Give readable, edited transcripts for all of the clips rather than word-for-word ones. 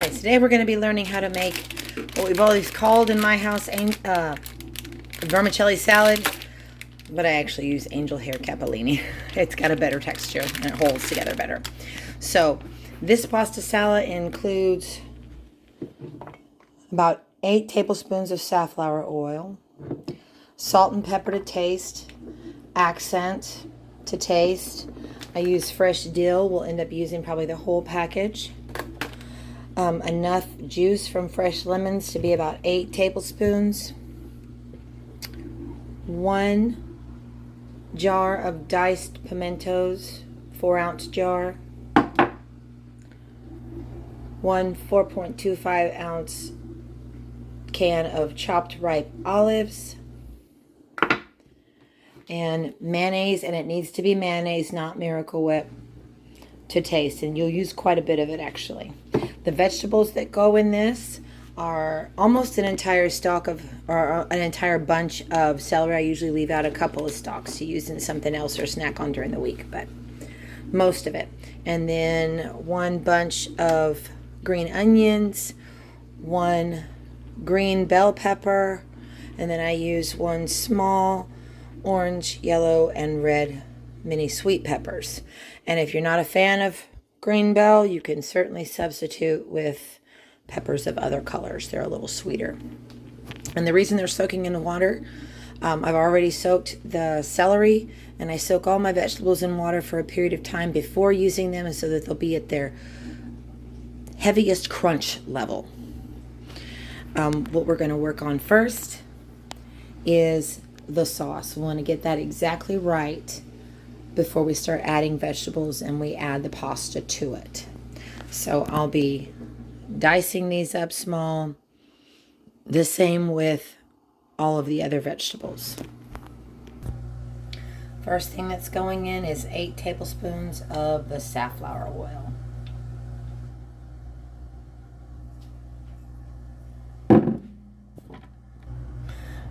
Today we're going to be learning how to make what we've always called in my house vermicelli salad, but I actually use angel hair capellini. It's got a better texture and it holds together better. So this pasta salad includes about 8 tablespoons of safflower oil, salt and pepper to taste, accent to taste. I use fresh dill. We'll end up using probably the whole package. Enough juice from fresh lemons to be about 8 tablespoons. 1 jar of diced pimentos, 4-ounce jar. 1 4.25-ounce can of chopped ripe olives. And mayonnaise, and it needs to be mayonnaise, not Miracle Whip, to taste. And you'll use quite a bit of it, actually. The vegetables that go in this are almost an entire stalk of, or an entire bunch of celery. I usually leave out a couple of stalks to use in something else or snack on during the week, but most of it. And then 1 bunch of green onions, 1 green bell pepper, and then I use 1 small orange, yellow, and red mini sweet peppers. And if you're not a fan of green bell, you can certainly substitute with peppers of other colors. They're a little sweeter. And the reason they're soaking in the water, I've already soaked the celery, and I soak all my vegetables in water for a period of time before using them so that they'll be at their heaviest crunch level. What we're going to work on first is the sauce. We want to get that exactly right before we start adding vegetables and we add the pasta to it. So I'll be dicing these up small, the same with all of the other vegetables. First thing that's going in is 8 tablespoons of the safflower oil.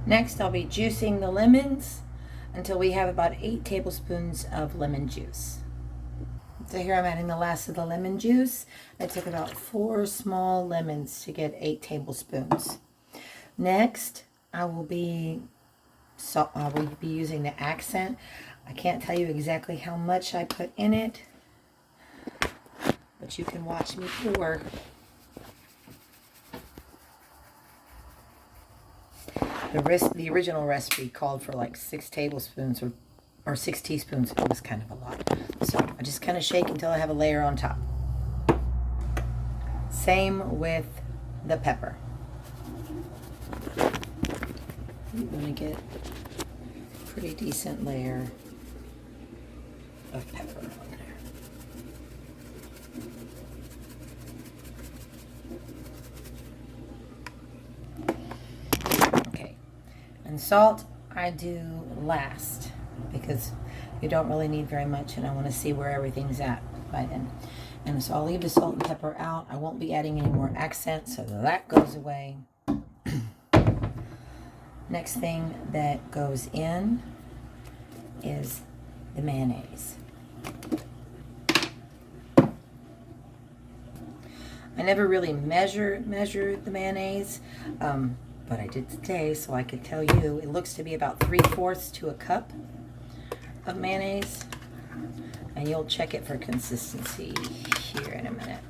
Next, I'll be juicing the lemons until we have about 8 tablespoons of lemon juice. So here I'm adding the last of the lemon juice. I took about 4 small lemons to get 8 tablespoons. Next, I will be using the accent. I can't tell you exactly how much I put in it, but you can watch me pour. The original recipe called for like 6 tablespoons or 6 teaspoons. It was kind of a lot. So I just kind of shake until I have a layer on top. Same with the pepper. You want to get a pretty decent layer of pepper on there. And salt I do last because you don't really need very much, and I want to see where everything's at by then. And so I'll leave the salt and pepper out. I won't be adding any more accent, so that goes away. Next thing that goes in is the mayonnaise. I never really measure the mayonnaise. But I did today, so I could tell you it looks to be about 3/4 to a cup of mayonnaise. And you'll check it for consistency here in a minute.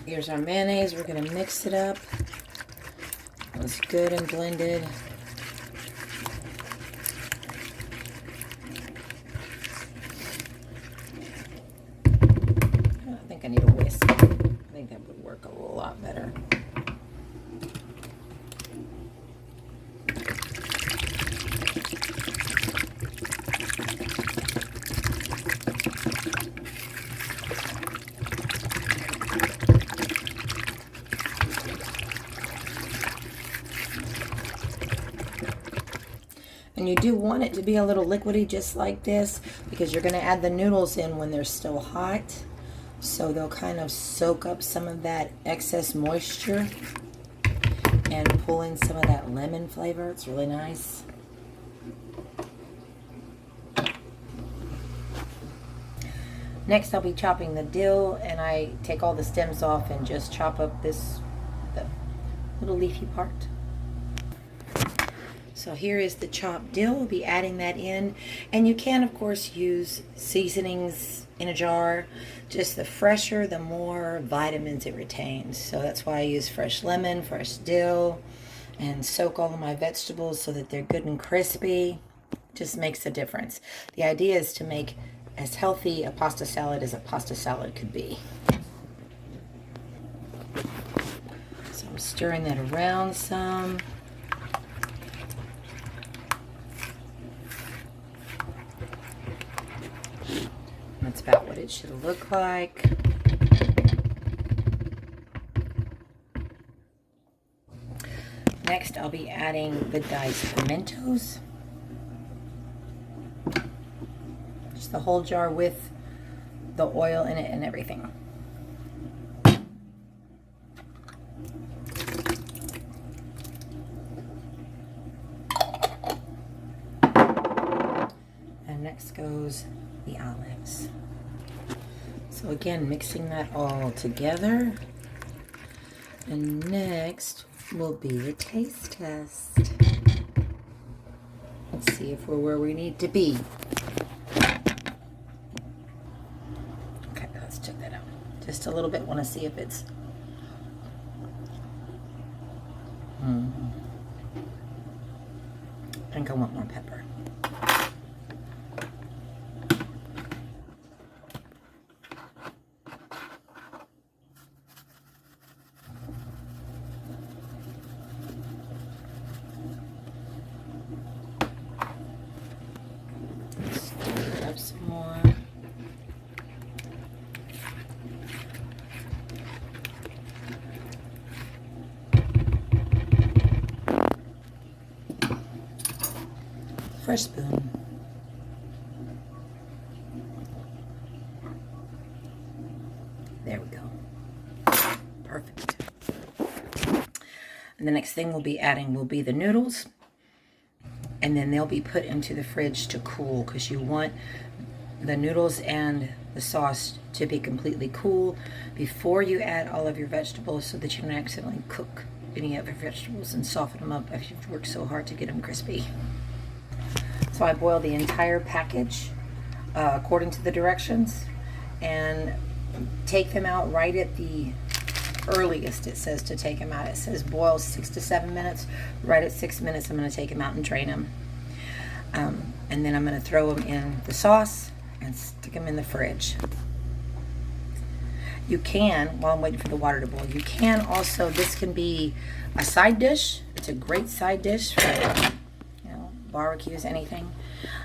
Here's our mayonnaise. We're going to mix it up. It's good and blended. I think I need a whisk. I think that would work a lot better. And you do want it to be a little liquidy just like this because you're going to add the noodles in when they're still hot. So they'll kind of soak up some of that excess moisture and pull in some of that lemon flavor. It's really nice. Next I'll be chopping the dill, and I take all the stems off and just chop up the little leafy part. So here is the chopped dill. We'll be adding that in, and you can of course use seasonings in a jar. Just the fresher, the more vitamins it retains. So that's why I use fresh lemon, fresh dill, and soak all of my vegetables so that they're good and crispy. Just makes a difference. The idea is to make as healthy a pasta salad as a pasta salad could be. So I'm stirring that around some. That's about what it should look like. Next, I'll be adding the diced pimentos. Just the whole jar with the oil in it and everything. And next goes the olives. So again, mixing that all together. And next will be the taste test. Let's see if we're where we need to be. Okay, let's check that out. Just a little bit. Want to see if it's I think I want more pepper. Some more. Fresh spoon. There we go. Perfect. And the next thing we'll be adding will be the noodles. And then they'll be put into the fridge to cool, because you want the noodles and the sauce to be completely cool before you add all of your vegetables, so that you don't accidentally cook any of your vegetables and soften them up after you've worked so hard to get them crispy. So I boil the entire package according to the directions, and take them out right at the earliest it says to take them out. It says boil 6 to 7 minutes. Right at 6 minutes I'm going to take them out and drain them. And then I'm going to throw them in the sauce and stick them in the fridge. You can, while I'm waiting for the water to boil, you can also, this can be a side dish. It's a great side dish for, barbecues, anything.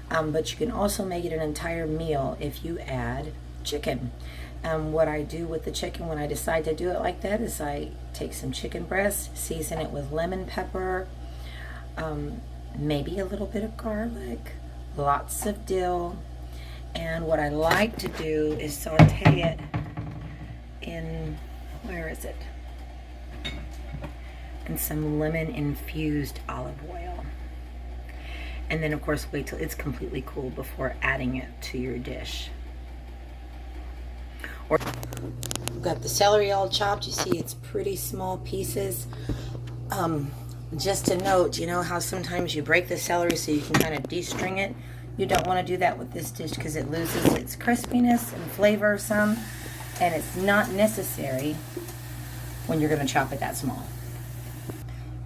But you can also make it an entire meal if you add chicken. What I do with the chicken when I decide to do it like that is I take some chicken breast, season it with lemon pepper, maybe a little bit of garlic, lots of dill, and what I like to do is saute it in, where is it? In some lemon infused olive oil. And then of course wait till it's completely cool before adding it to your dish. Or we've got the celery all chopped. You see it's pretty small pieces. Just a note, you know how sometimes you break the celery so you can kind of de-string it? You don't want to do that with this dish because it loses its crispiness and flavor some, and it's not necessary when you're going to chop it that small.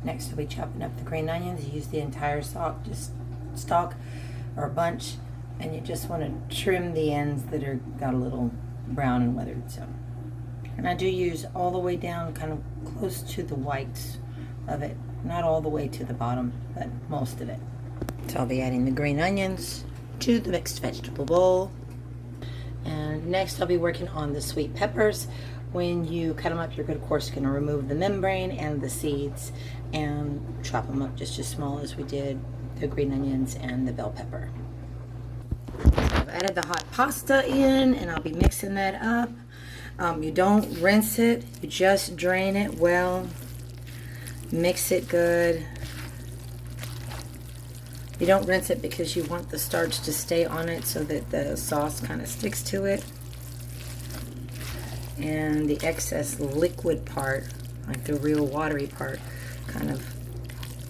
Next we'll be chopping up the green onions. You use the entire stalk or bunch, and you just want to trim the ends that are got a little brown and weathered. So, and I do use all the way down, kind of close to the whites of it, not all the way to the bottom, but most of it. So I'll be adding the green onions to the mixed vegetable bowl, and next I'll be working on the sweet peppers. When you cut them up, you're of course going to remove the membrane and the seeds and chop them up just as small as we did the green onions and the bell pepper. I've added the hot pasta in, and I'll be mixing that up. You don't rinse it, you just drain it well, mix it good. You don't rinse it because you want the starch to stay on it so that the sauce kind of sticks to it. and the excess liquid part, like the real watery part, kind of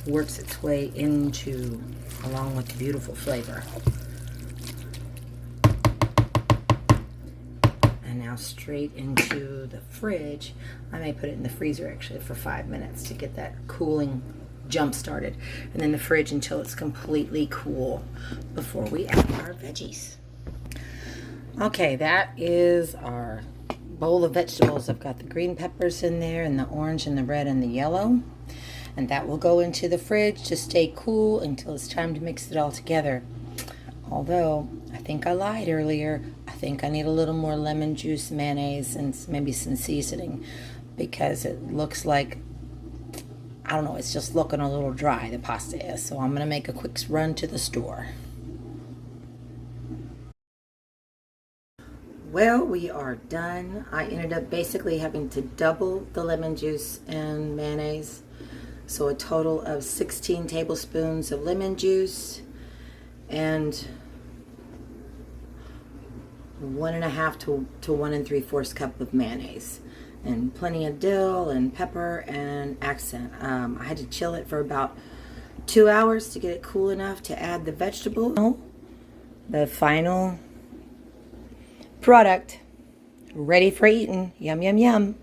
works its way into, along with the beautiful flavor. And now straight into the fridge. I may put it in the freezer actually for 5 minutes to get that cooling jump started, and then the fridge until it's completely cool before we add our veggies. Okay, that is our bowl of vegetables. I've got the green peppers in there, and the orange and the red and the yellow, and that will go into the fridge to stay cool until it's time to mix it all together. Although I think I lied earlier, I think I need a little more lemon juice, mayonnaise, and maybe some seasoning, because it looks like, I don't know, it's just looking a little dry, the pasta is. So I'm going to make a quick run to the store. Well, we are done. I ended up basically having to double the lemon juice and mayonnaise. So a total of 16 tablespoons of lemon juice and 1.5 to 1 3/4 cup of mayonnaise. And plenty of dill and pepper and accent. I had to chill it for about 2 hours to get it cool enough to add the vegetable. The final product, ready for eating. Yum, yum, yum.